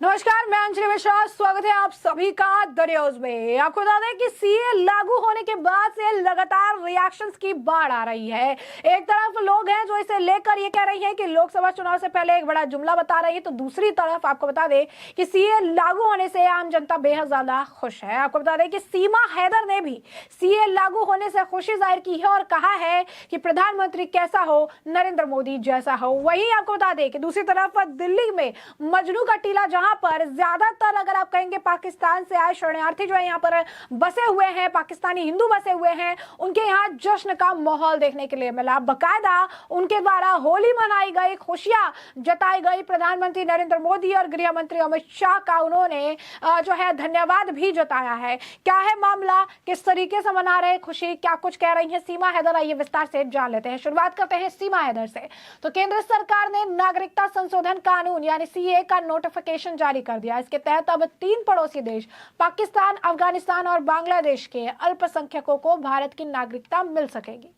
नमस्कार, मैं अंजलि मिश्रा। स्वागत है आप सभी का द न्यूज में। आपको बता दें कि सीए लागू होने के बाद से लगातार रिएक्शंस की बाढ़ आ रही है। एक तरफ लोग हैं जो इसे लेकर ये कह रही हैं कि लोकसभा चुनाव से पहले एक बड़ा जुमला बता रही है, तो दूसरी तरफ आपको बता दें कि सीए लागू होने से आम जनता बेहद ज्यादा खुश है। आपको बता दें कि सीमा हैदर ने भी सीए लागू होने से खुशी जाहिर की है और कहा है कि प्रधानमंत्री कैसा हो, नरेंद्र मोदी जैसा हो। वहीं आपको बता दें कि दूसरी तरफ दिल्ली में मजनू का टीला, जहां पर ज्यादातर अगर आप कहेंगे पाकिस्तान से आए शरणार्थी जो है यहाँ पर बसे हुए हैं, पाकिस्तानी हिंदू बसे हुए हैं, उनके यहाँ जश्न का माहौल देखने के लिए मिला। बकायदा उनके द्वारा होली मनाई गई, खुशियां जताई गई। प्रधानमंत्री नरेंद्र मोदी और गृह मंत्री अमित शाह का उन्होंने जो है धन्यवाद भी जताया है। क्या है मामला, किस तरीके से मना रहे खुशी, क्या कुछ कह रही है सीमा हैदर, आइए विस्तार से जान लेते हैं। शुरुआत करते हैं सीमा हैदर से। तो केंद्र सरकार ने नागरिकता संशोधन कानून यानी सीए का नोटिफिकेशन जारी कर दिया। इसके तहत अब 3 पड़ोसी देश पाकिस्तान, अफगानिस्तान और बांग्लादेश के अल्पसंख्यकों को भारत की नागरिकता मिल सकेगी।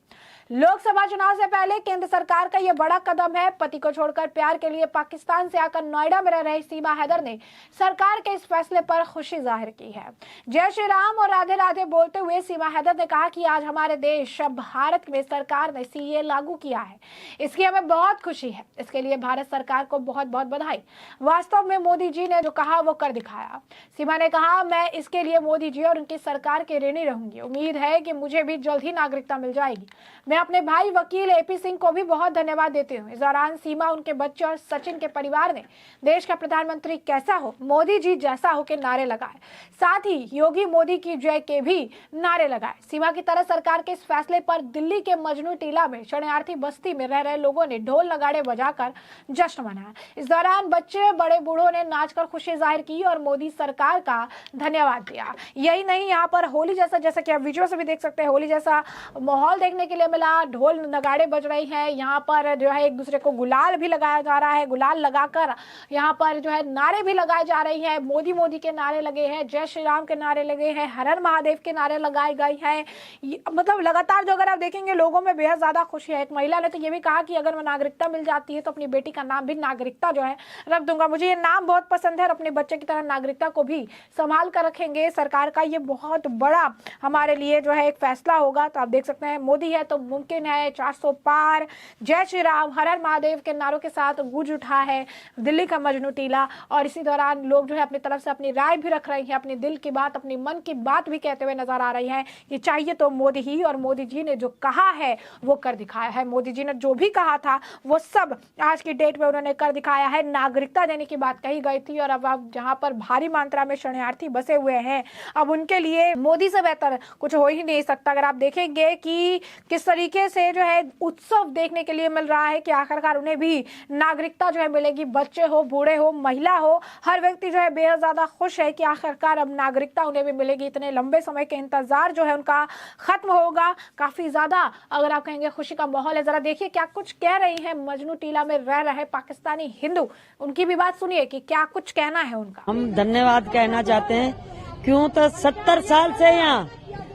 लोकसभा चुनाव से पहले केंद्र सरकार का यह बड़ा कदम है। पति को छोड़कर प्यार के लिए पाकिस्तान से आकर नोएडा में रह रही सीमा हैदर ने सरकार के इस फैसले पर खुशी जाहिर की है। जय श्री राम और राधे राधे बोलते हुए सीमा हैदर ने कहा कि आज हमारे देश, अब भारत में सरकार ने सीए लागू किया है, इसकी हमें बहुत खुशी है। इसके लिए भारत सरकार को बहुत बहुत बधाई। वास्तव में मोदी जी ने जो कहा वो कर दिखाया। सीमा ने कहा, मैं इसके लिए मोदी जी और उनकी सरकार के ऋणी रहूंगी। उम्मीद है कि मुझे भी जल्द ही नागरिकता मिल जाएगी। मैं अपने भाई वकील एपी सिंह को भी बहुत धन्यवाद देती हूँ। इस दौरान सीमा, उनके बच्चे और सचिन के परिवार ने देश का प्रधानमंत्री कैसा हो, मोदी जी जैसा हो के नारे लगाए, साथ ही योगी मोदी की जय के भी नारे लगाए। सीमा की तरह सरकार के इस फैसले पर दिल्ली के मजनू टीला में शरणार्थी बस्ती में रह रहे लोगों ने ढोल नगाड़े बजाकर जश्न मनाया। इस दौरान बच्चे बड़े बूढ़ों ने नाचकर खुशी जाहिर की और मोदी सरकार का धन्यवाद दिया। यही नहीं, यहाँ पर होली जैसा कि आप वीडियो से भी देख सकते हैं, होली जैसा माहौल देखने के लिए मिला। ढोल नगाड़े बज रही हैं, यहाँ पर जो है एक दूसरे को गुलाल भी लगाया जा रहा है। गुलाल लगाकर यहाँ पर जो है नारे भी लगाए जा रही हैं। मोदी मोदी के नारे लगे हैं, जय श्री राम के नारे लगे हैं, हर हर महादेव के नारे लगाए गए हैं। मतलब लगातार जो अगर आप देखेंगे लोगों में बेहद ज्यादा खुशी है। एक महिला ने तो ये भी कहा कि अगर मैं नागरिकता मिल जाती है तो अपनी बेटी का नाम भी नागरिकता जो है रख दूंगा। मुझे ये नाम बहुत पसंद है और अपने बच्चे की तरह नागरिकता को भी संभाल कर रखेंगे। सरकार का ये बहुत बड़ा हमारे लिए जो है एक फैसला होगा। तो आप देख सकते हैं, मोदी है तो मुमकिन है, 400 पार, जय श्री राम, हर हर महादेव के नारों के साथ गूंज उठा है दिल्ली का मजनू टीला। और इसी दौरान लोग जो है अपनी तरफ से अपनी राय भी रख रहे हैं, अपने दिल की बात, अपनी मन की बात भी कहते हुए नजर आ रही है कि चाहिए तो मोदी ही, और मोदी जी ने जो कहा है वो कर दिखाया है। मोदी जी ने जो भी कहा था वो सब आज की डेट में उन्होंने कर दिखाया है। नागरिकता देने की बात कही गई थी और अब जहां पर भारी मात्रा में शरणार्थी बसे हुए हैं, अब उनके लिए मोदी से बेहतर कुछ हो ही नहीं सकता। अगर आप देखेंगे कि किस तरीके से जो है उत्सव देखने के लिए मिल रहा है कि आखिरकार उन्हें भी नागरिकता जो है मिलेगी। बच्चे हो, बूढ़े हो, महिला हो, हर व्यक्ति जो है बेहद ज्यादा खुश है कि आखिरकार अब नागरिकता उन्हें भी मिलेगी। इतने लंबे समय के इंतजार जो है उनका खत्म होगा। काफी ज्यादा अगर आप कहेंगे खुशी का माहौल है। जरा देखिए क्या कुछ कह रही है मजनू टीला में रह रहे पाकिस्तानी हिंदू, उनकी भी बात सुनिए कि क्या कुछ कहना है उनका। हम धन्यवाद कहना चाहते हैं, क्यों तो 70 साल से यहाँ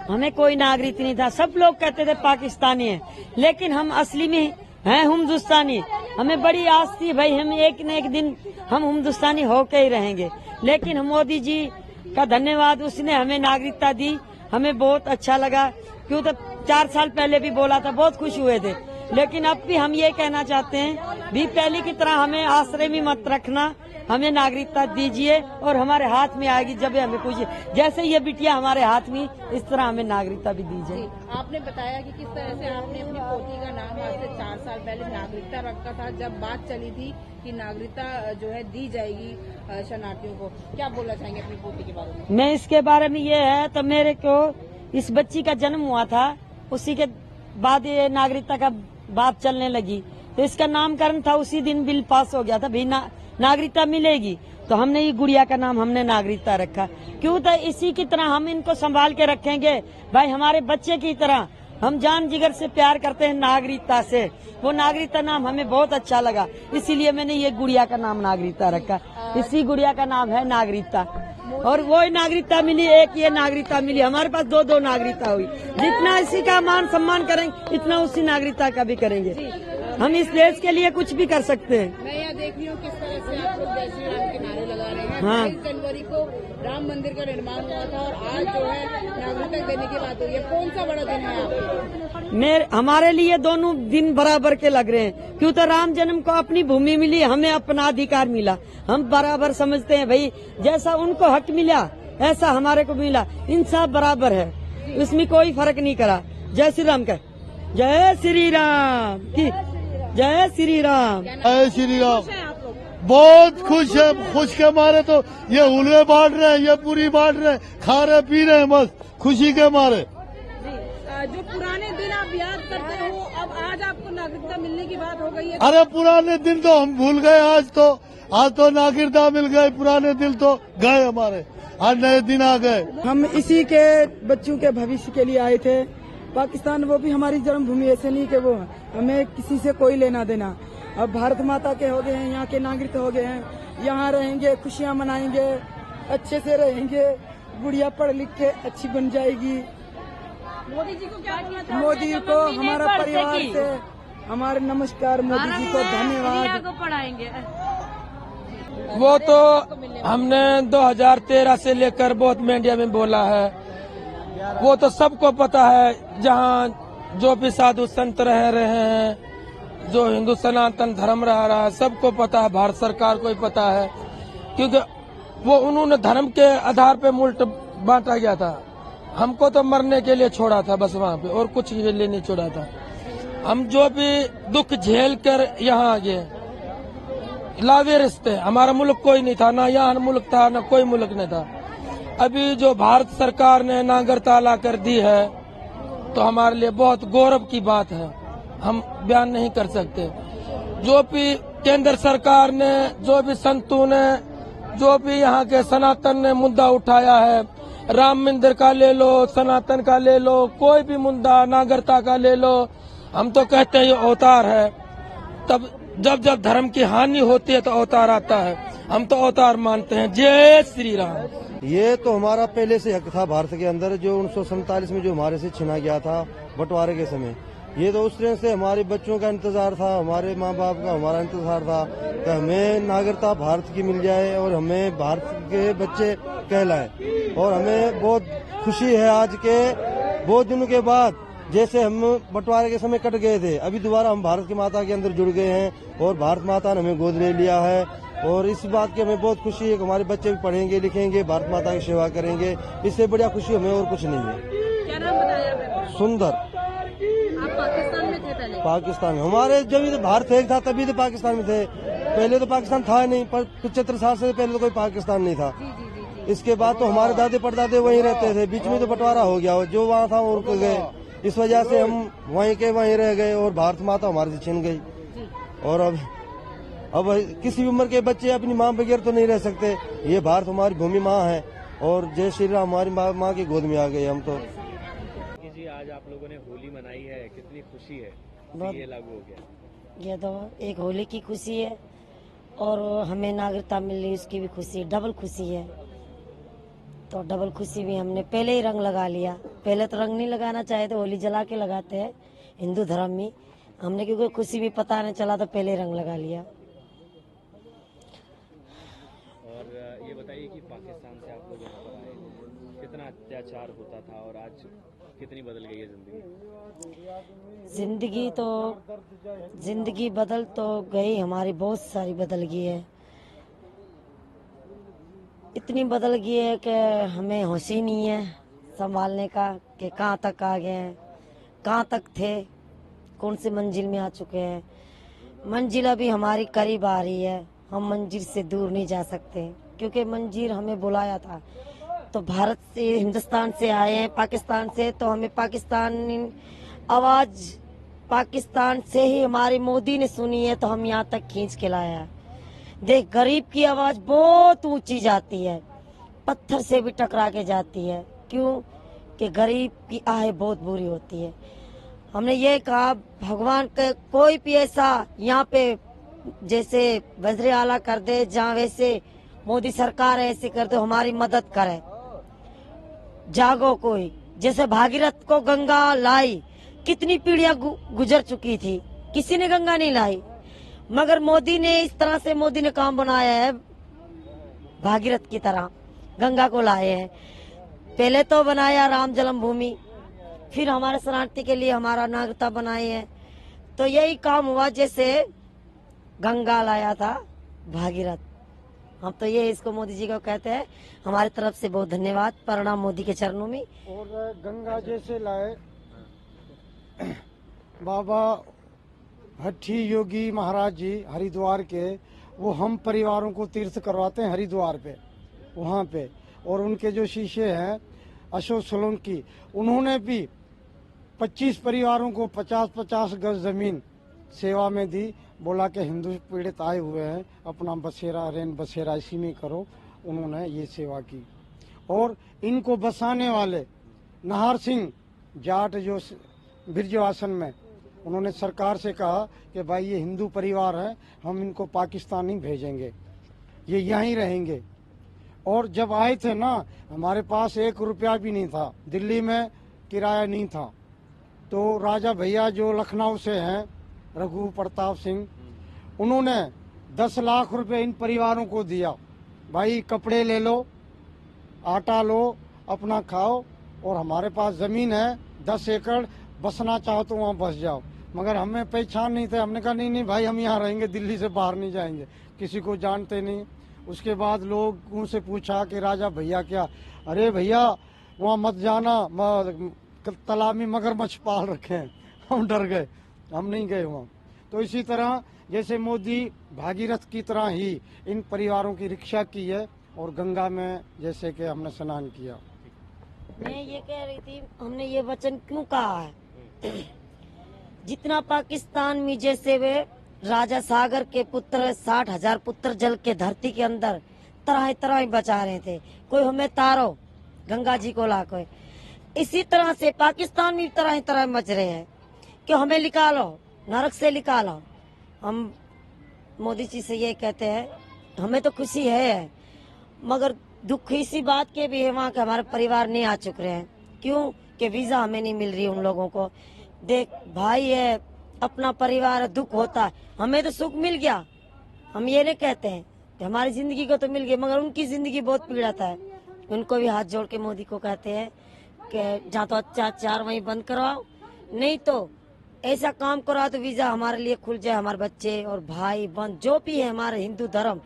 हमें कोई नागरिक नहीं था। सब लोग कहते थे पाकिस्तानी है, लेकिन हम असली में हैं हिंदुस्तानी। हमें बड़ी आस थी भाई, हम एक न एक दिन हम हिंदुस्तानी होके ही रहेंगे। लेकिन मोदी जी का धन्यवाद, उसने हमें नागरिकता दी, हमें बहुत अच्छा लगा। क्यों तो 4 साल पहले भी बोला था, बहुत खुश हुए थे। लेकिन अब भी हम ये कहना चाहते हैं भी पहले की तरह हमें आश्रय में मत रखना, हमें नागरिकता दीजिए और हमारे हाथ में आएगी जब हमें कुछ, जैसे ये बिटिया हमारे हाथ में, इस तरह हमें नागरिकता भी दीजिए। आपने बताया कि किस तरह से आपने अपनी पोती का नाम आज से 4 साल पहले नागरिकता रखा था, जब बात चली थी कि नागरिकता जो है दी जाएगी शरणार्थियों को। क्या बोलना चाहेंगे अपनी पोती के बारे में? मैं इसके बारे में ये है, तो मेरे को इस बच्ची का जन्म हुआ था, उसी के बाद ये नागरिकता का बात चलने लगी, तो इसका नामकरण था, उसी दिन बिल पास हो गया था भी नागरिकता मिलेगी। तो हमने ये गुड़िया का नाम हमने नागरिकता रखा। क्यों तो इसी की तरह हम इनको संभाल के रखेंगे भाई, हमारे बच्चे की तरह। हम जान जिगर से प्यार करते हैं नागरिकता से, वो नागरिकता नाम हमें बहुत अच्छा लगा, इसीलिए मैंने ये गुड़िया का नाम नागरिकता रखा। इसी गुड़िया का नाम है नागरिकता, और वो नागरिकता मिली, एक ये नागरिकता मिली। हमारे पास 2-2 नागरिकता हुई। जितना इसी का मान सम्मान करेंगे, इतना उसी नागरिकता का भी करेंगे। हम इस देश के लिए कुछ भी कर सकते हैं। मैं यहाँ देख रही हूँ किस तरह से आप लोग जय श्री राम के नारे लगा रहे हैं। हाँ। 22 जनवरी को राम मंदिर का निर्माण हुआ था और आज जो है नागरिकता देने की बात हुई है। कौन सा बड़ा दिन है आपके? हमारे लिए दोनों दिन बराबर के लग रहे हैं, क्यों तो राम जन्म को अपनी भूमि मिली, हमें अपना अधिकार मिला। हम बराबर समझते हैं भाई, जैसा उनको हक मिला ऐसा हमारे को मिला, इंसाफ बराबर है, इसमें कोई फर्क नहीं करा। जय श्री राम का, जय श्री राम की, जय श्री राम, जय श्री राम। खुश हैं आप लोग? बहुत खुश है, खुश के मारे तो ये हुलवे बांट रहे हैं, ये पूरी बांट रहे हैं, खा रहे पी रहे हैं, बस खुशी के मारे। जो पुराने दिन आप याद करते हो, अब आज आपको नागरिकता मिलने की बात हो गई है। अरे पुराने दिन तो हम भूल गए, आज तो नागरिकता मिल गई, पुराने दिन तो गए हमारे, आज नए दिन आ गए। हम इसी के बच्चों के भविष्य के लिए आए थे। पाकिस्तान वो भी हमारी जन्मभूमि, ऐसे नहीं कि वो हमें किसी से कोई लेना देना। अब भारत माता के हो गए हैं, यहाँ के नागरिक हो गए हैं, यहाँ रहेंगे, खुशियाँ मनाएंगे, अच्छे से रहेंगे, गुड़िया पढ़ लिख के अच्छी बन जाएगी। मोदी जी को क्या कहना चाहते हैं? मोदी को हमारा परिवार से हमारे नमस्कार, मोदी जी को धन्यवाद। वो तो हमने 2013 से लेकर बहुत मीडिया में बोला है, वो तो सबको पता है। जहाँ जो भी साधु संत रह रहे हैं, जो हिंदू सनातन धर्म रह रहा है, सबको पता है, भारत सरकार को ही पता है, क्योंकि वो उन्होंने धर्म के आधार पे मुल्क बांटा गया था। हमको तो मरने के लिए छोड़ा था बस वहाँ पे, और कुछ के लिए नहीं छोड़ा था। हम जो भी दुख झेल कर यहाँ आ गए, लावे रिश्ते, हमारा मुल्क कोई नहीं था, ना यहाँ मुल्क था, ना कोई मुल्क नहीं था। अभी जो भारत सरकार ने नागरिकता ला कर दी है, तो हमारे लिए बहुत गौरव की बात है, हम बयान नहीं कर सकते। जो भी केंद्र सरकार ने, जो भी संतों ने, जो भी यहाँ के सनातन ने मुद्दा उठाया है, राम मंदिर का ले लो, सनातन का ले लो, कोई भी मुद्दा, नागरिकता का ले लो, हम तो कहते हैं ये अवतार है। तब जब जब धर्म की हानि होती है तो अवतार आता है, हम तो अवतार मानते हैं। जय श्री राम। ये तो हमारा पहले से हक था भारत के अंदर, जो 1947 में जो हमारे से छिना गया था बंटवारे के समय। ये तो उस दिन से हमारे बच्चों का इंतजार था, हमारे माँ बाप का हमारा इंतजार था कि हमें नागरिकता भारत की मिल जाए और हमें भारत के बच्चे कहलाए। और हमें बहुत खुशी है आज के बहुत दिनों के बाद, जैसे हम बंटवारे के समय कट गए थे, अभी दोबारा हम भारत की माता के अंदर जुड़ गए हैं और भारत माता ने हमें गोद ले लिया है। और इस बात की हमें बहुत खुशी है कि हमारे बच्चे भी पढ़ेंगे लिखेंगे, भारत माता की सेवा करेंगे। इससे बढ़िया खुशी हमें और कुछ नहीं है। क्या नाम बताया आपने? सुंदर। आप पाकिस्तान में थे पहले? पाकिस्तान में हमारे जब भी भारत एक था तभी तो पाकिस्तान में थे, पहले तो पाकिस्तान था नहीं, पर 75 साल से पहले तो कोई पाकिस्तान नहीं था। इसके बाद तो हमारे दादे परदादे वहीं रहते थे, बीच में तो बंटवारा हो गया, जो वहाँ था वो रुक गए, इस वजह से हम वहीं के वहीं रह गए और भारत माता हमारे से छिन गई। और अब किसी भी उम्र के बच्चे अपनी माँ बगैर तो नहीं रह सकते। ये भारत हमारी भूमि माँ है और जय श्री राम, हमारी माँ की गोद में आ गए हम तो। जी आज आप लोगों ने होली मनाई है, कितनी खुशी है? ये लागू हो गया, ये तो एक होली की खुशी है और हमें नागरिकता मिल रही उसकी भी खुशी, डबल खुशी है। तो डबल खुशी भी हमने पहले ही रंग लगा लिया। पहले तो रंग नहीं लगाना चाहे तो होली जला के लगाते हैं हिंदू धर्म में, हमने क्योंकि खुशी भी पता नहीं चला तो पहले रंग लगा लिया। और ये बताइए कि पाकिस्तान से आप लोग यहाँ पर आए, कितना अत्याचार होता था और आज कितनी बदल गई है जिंदगी? जिंदगी बदल तो गई हमारी, बहुत सारी बदल गई है, इतनी बदल गई है कि हमें होश ही नहीं है संभालने का कि कहाँ तक आ गए हैं, कहाँ तक थे, कौन सी मंजिल में आ चुके हैं। मंजिल अभी हमारी करीब आ रही है, हम मंजिल से दूर नहीं जा सकते क्योंकि मंजिल हमें बुलाया था। तो भारत से, हिंदुस्तान से आए हैं, पाकिस्तान से, तो हमें पाकिस्तान आवाज पाकिस्तान से ही हमारे मोदी ने सुनी है तो हम यहाँ तक खींच के लाया। देख, गरीब की आवाज बहुत ऊंची जाती है, पत्थर से भी टकरा के जाती है। क्यों? कि गरीब की आहें बहुत बुरी होती है। हमने ये कहा भगवान के कोई भी ऐसा यहाँ पे जैसे वज़ीर आला कर दे, जहाँ वैसे मोदी सरकार ऐसे कर दे, हमारी मदद करे। जागो कोई, जैसे भागीरथ को गंगा लाई, कितनी पीढ़ियां गुजर चुकी थी, किसी ने गंगा नहीं लाई, मगर मोदी ने इस तरह से मोदी ने काम बनाया है, भागीरथ की तरह गंगा को लाए हैं। पहले तो बनाया राम जन्मभूमि, फिर हमारे शरणार्थी के लिए हमारा नागरिकता बनाए हैं। तो यही काम हुआ जैसे गंगा लाया था भागीरथ। हम तो ये इसको मोदी जी को कहते हैं। हमारी तरफ से बहुत धन्यवाद, प्रणाम मोदी के चरणों में। और गंगा जैसे लाए बाबा हट्ठी योगी महाराज जी हरिद्वार के, वो हम परिवारों को तीर्थ करवाते हैं हरिद्वार पे, वहाँ पे। और उनके जो शिष्य हैं अशोक सोलंकी, उन्होंने भी 25 परिवारों को 50-50 गज जमीन सेवा में दी। बोला कि हिंदू पीड़ित आए हुए हैं, अपना बसेरा रेन बसेरा इसी में करो। उन्होंने ये सेवा की। और इनको बसाने वाले नाहर सिंह जाट जो बिरजवासन में, उन्होंने सरकार से कहा कि भाई ये हिंदू परिवार है, हम इनको पाकिस्तान नहीं भेजेंगे, ये यहीं रहेंगे। और जब आए थे ना, हमारे पास 1 रुपया भी नहीं था, दिल्ली में किराया नहीं था। तो राजा भैया जो लखनऊ से हैं, रघु प्रताप सिंह, उन्होंने 10 लाख रुपए इन परिवारों को दिया। भाई कपड़े ले लो, आटा लो, अपना खाओ, और हमारे पास जमीन है 10 एकड़, बसना चाहो तो वहाँ बस जाओ। मगर हमें पहचान नहीं थे, हमने कहा नहीं नहीं भाई हम यहाँ रहेंगे, दिल्ली से बाहर नहीं जाएंगे, किसी को जानते नहीं। उसके बाद लोगों से पूछा कि राजा भैया क्या, अरे भैया वहाँ मत जाना, तालाब में मगरमच्छ पाल रखे हैं। हम डर गए, हम नहीं गए वहाँ। तो इसी तरह जैसे मोदी भागीरथ की तरह ही इन परिवारों की रक्षा की है, और गंगा में जैसे कि हमने स्नान किया। मैं ये कह रही थी, हमने ये वचन क्यों कहा है? जितना पाकिस्तान में जैसे वे राजा सागर के पुत्र 60,000 पुत्र जल के धरती के अंदर तरह तरह बचा रहे थे, कोई हमें तारो गंगा जी को ला कोई, इसी तरह से पाकिस्तान में तरह तरह मच रहे हैं कि हमें निकालो, नरक से निकालो। हम मोदी जी से ये कहते हैं, हमें तो खुशी है, मगर दुख इसी बात के भी है वहाँ के हमारे परिवार नहीं आ चुके हैं। क्यों? कि वीजा हमें नहीं मिल रही उन लोगों को। देख भाई है, अपना परिवार है, दुख होता है, हमें तो सुख मिल गया। हम ये नहीं कहते हैं कि हमारी जिंदगी को तो मिल गई, मगर उनकी जिंदगी बहुत पीड़ित है। उनको भी हाथ जोड़ के मोदी को कहते हैं कि जहाँ तो अत्याचार वहीं बंद करवाओ, नहीं तो ऐसा काम करवाओ तो वीजा हमारे लिए खुल जाए, हमारे बच्चे और भाई बहन जो भी है हमारे हिंदू धर्म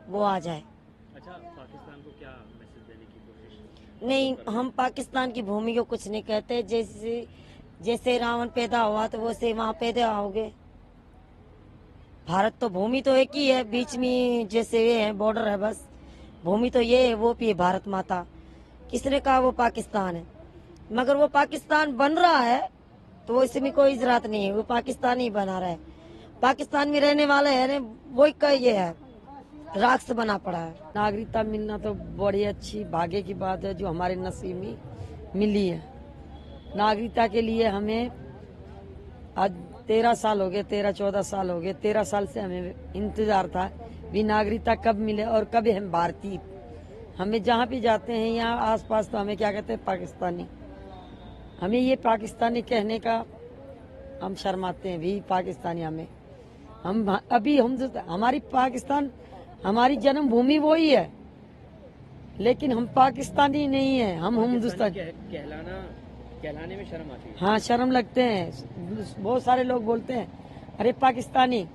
वो आ जाए। अच्छा, पाकिस्तान को क्या मैसेज देने की कोशिश? नहीं, हम पाकिस्तान की भूमि को कुछ नहीं कहते। जैसे रावण पैदा हुआ तो वैसे वहाँ पैदा होगे। भारत तो भूमि तो एक ही है, बीच में जैसे ये है बॉर्डर है, बस भूमि तो ये है, वो भी है भारत माता। किसने कहा वो पाकिस्तान है? मगर वो पाकिस्तान बन रहा है तो वो इसमें कोई इजरात नहीं है, वो पाकिस्तान ही बना रहा है। पाकिस्तान में रहने वाले है वो का ये है, राक्ष बना पड़ा है। नागरिकता मिलना तो बड़ी अच्छी भाग्य की बात है जो हमारे नसीब में मिली है। नागरिकता के लिए हमें आज 13 साल हो गए, 13-14 साल हो गए, 13 साल से हमें इंतजार था भी नागरिकता कब मिले और कब हम भारतीय। हमें जहाँ भी जाते हैं यहाँ आसपास तो हमें क्या कहते हैं, पाकिस्तानी। हमें ये पाकिस्तानी कहने का हम शर्माते हैं भी, पाकिस्तानी हम अभी हमारी पाकिस्तान हमारी जन्मभूमि वो ही है, लेकिन हम पाकिस्तानी नहीं है, हम हिंदुस्तानी। कहलाने में शर्म आती है। हाँ, शर्म लगते हैं। बहुत सारे लोग बोलते हैं अरे पाकिस्तानी,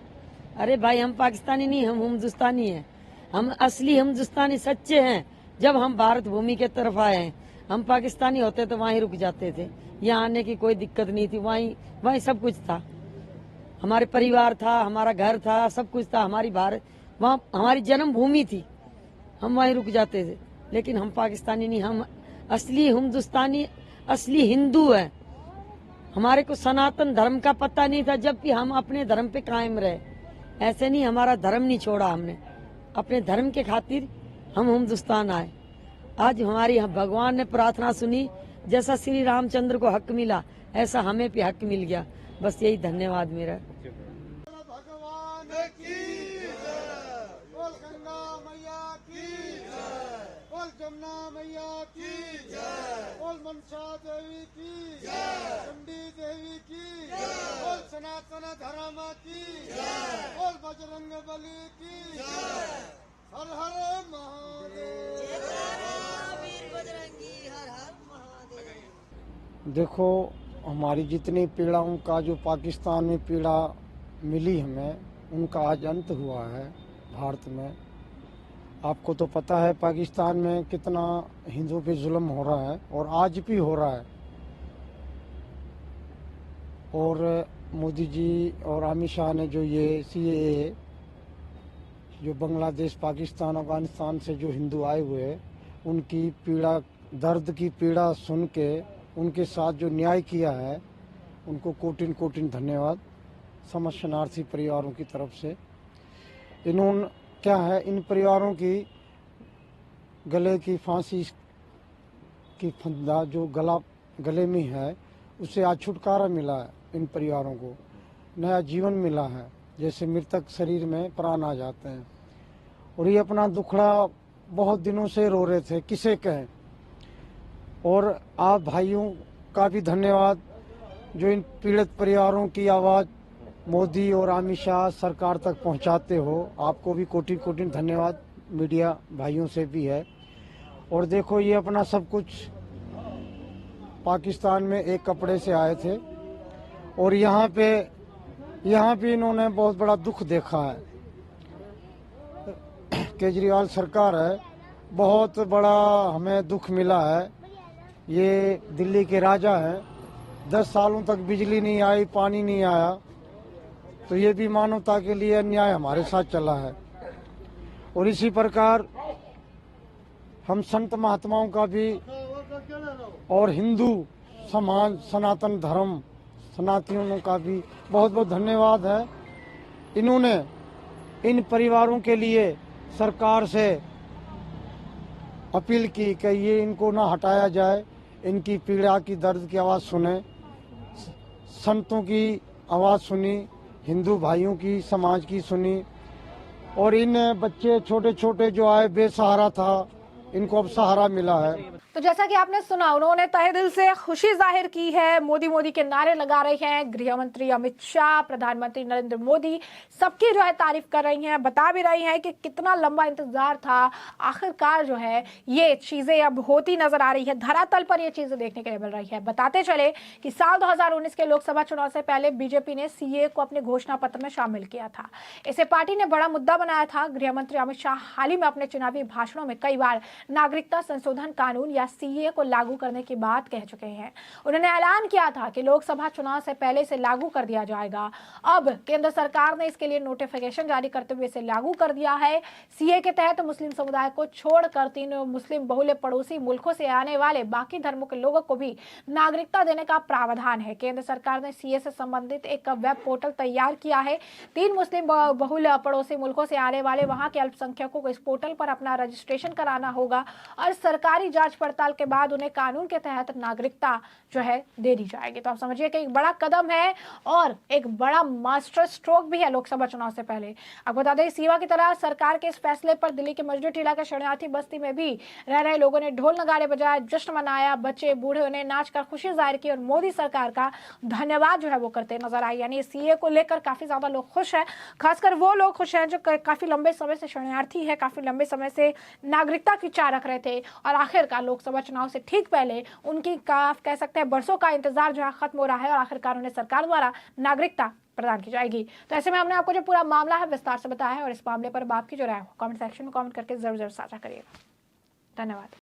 अरे भाई हम पाकिस्तानी नहीं, हम हिंदुस्तानी हैं। हम असली हिंदुस्तानी सच्चे हैं। जब हम भारत भूमि के तरफ आए हैं, हम पाकिस्तानी होते तो वहीं रुक जाते थे, यहाँ आने की कोई दिक्कत नहीं थी। वहीं सब कुछ था, हमारे परिवार था, हमारा घर था, सब कुछ था। हमारी भारत वहाँ हमारी जन्मभूमि थी, हम वहीं रुक जाते थे। लेकिन हम पाकिस्तानी नहीं, हम असली हिंदुस्तानी, असली हिंदू है। हमारे को सनातन धर्म का पता नहीं था, जबकि हम अपने धर्म पे कायम रहे। ऐसे नहीं, हमारा धर्म नहीं छोड़ा हमने, अपने धर्म के खातिर हम हिंदुस्तान आए। आज हमारी यहाँ भगवान ने प्रार्थना सुनी, जैसा श्री रामचंद्र को हक मिला ऐसा हमें भी हक मिल गया। बस यही धन्यवाद मेरा। भगवान की बोल, गंगा मैया की बोल, जमुना मैया की बोल, मनसा देवी की चंडी देवी की बोल, सनातन धर्म की बोल, बजरंग बली की देखो, हमारी जितनी पीड़ाओं का जो पाकिस्तान में पीड़ा मिली हमें, उनका आज अंत हुआ है भारत में। आपको तो पता है पाकिस्तान में कितना हिंदुओं पे जुल्म हो रहा है और आज भी हो रहा है। और मोदी जी और अमित शाह ने जो ये CAA, जो बांग्लादेश, पाकिस्तान, अफगानिस्तान से जो हिंदू आए हुए हैं, उनकी पीड़ा, दर्द की पीड़ा सुन के उनके साथ जो न्याय किया है, उनको कोटिन कोटिन धन्यवाद समस्त शरणार्थी परिवारों की तरफ से। इन्होंने क्या है, इन परिवारों की गले की फांसी की फंदा जो गले में है, उससे आज छुटकारा मिला है। इन परिवारों को नया जीवन मिला है, जैसे मृतक शरीर में प्राण आ जाते हैं। और ये अपना दुखड़ा बहुत दिनों से रो रहे थे, किसे कहें। और आप भाइयों का भी धन्यवाद जो इन पीड़ित परिवारों की आवाज़ मोदी और अमित शाह सरकार तक पहुंचाते हो। आपको भी कोटि कोटि धन्यवाद, मीडिया भाइयों से भी है। और देखो, ये अपना सब कुछ पाकिस्तान में एक कपड़े से आए थे और यहाँ पे इन्होंने बहुत बड़ा दुख देखा है। केजरीवाल सरकार है, बहुत बड़ा हमें दुख मिला है। ये दिल्ली के राजा हैं, 10 सालों तक बिजली नहीं आई, पानी नहीं आया, तो ये भी मानवता के लिए अन्याय हमारे साथ चला है। और इसी प्रकार हम संत महात्माओं का भी और हिंदू समाज, सनातन धर्म सनातनियों का भी बहुत बहुत धन्यवाद है। इन्होंने इन परिवारों के लिए सरकार से अपील की कि ये इनको ना हटाया जाए, इनकी पीड़ा की, दर्द की आवाज़ सुने। संतों की आवाज़ सुनी, हिंदू भाइयों की, समाज की सुनी। और इन बच्चे छोटे छोटे जो आए, बेसहारा था, इनको अब सहारा मिला है। तो जैसा कि आपने सुना, उन्होंने तहे दिल से खुशी जाहिर की है। मोदी मोदी के नारे लगा रहे हैं। गृह मंत्री अमित शाह, प्रधानमंत्री नरेंद्र मोदी सबकी जो है तारीफ कर रही हैं, बता भी रही हैं कि कितना लंबा इंतजार था, आखिरकार जो है ये चीजें अब होती नजर आ रही है, धरातल पर ये चीजें देखने के लिए मिल रही है। बताते चले कि साल 2019 के लोकसभा चुनाव से पहले बीजेपी ने CAA को अपने घोषणा पत्र में शामिल किया था। इसे पार्टी ने बड़ा मुद्दा बनाया था। गृह मंत्री अमित शाह हाल ही में अपने चुनावी भाषणों में कई बार नागरिकता संशोधन कानून या CAA को लागू करने की बात कह चुके हैं। उन्होंने ऐलान किया था कि लोकसभा चुनाव से पहले इसे लागू कर दिया जाएगा। अब केंद्र सरकार ने इसके लिए नोटिफिकेशन जारी करते हुए इसे लागू कर दिया है। CAA के तहत मुस्लिम समुदाय को छोड़कर 3 मुस्लिम बहुल पड़ोसी मुल्कों से आने वाले बाकी धर्मों के लोगों को भी नागरिकता देने का प्रावधान है। केंद्र सरकार ने CAA से संबंधित एक वेब पोर्टल तैयार किया है। 3 मुस्लिम बहुल पड़ोसी मुल्कों से आने वाले वहां के अल्पसंख्यकों को इस पोर्टल पर अपना रजिस्ट्रेशन कराना होगा और सरकारी जांच पड़ताल के बाद उन्हें कानून के तहत नागरिकता जो है दे दी जाएगी। तो आप समझिए कि एक बड़ा कदम है और एक बड़ा मास्टर स्ट्रोक भी है लोकसभा चुनाव से पहले। आपको बता दें, सीवा की तरह सरकार के इस फैसले पर दिल्ली के मस्जिद टीला के शरणार्थी बस्ती में भी रह रहे लोगों ने ढोल नगाड़े बजाए, जश्न मनाया। बच्चे बूढ़े ने नाच कर खुशी जाहिर की और मोदी सरकार का धन्यवाद जो है वो करते नजर आए। यानी CAA को लेकर काफी ज्यादा लोग खुश हैं, खासकर वो लोग खुश हैं जो काफी लंबे समय से शरणार्थी है, काफी लंबे समय से नागरिकता की चाह रख रहे थे और आखिरकार लोकसभा चुनाव से ठीक पहले उनकी कह सकते हैं बरसों का इंतजार जो है खत्म हो रहा है और आखिरकार उन्हें सरकार द्वारा नागरिकता प्रदान की जाएगी। तो ऐसे में हमने आपको जो पूरा मामला है विस्तार से बताया है और इस मामले पर आपकी जो राय हो कमेंट सेक्शन में कमेंट करके जरूर साझा करिएगा। धन्यवाद।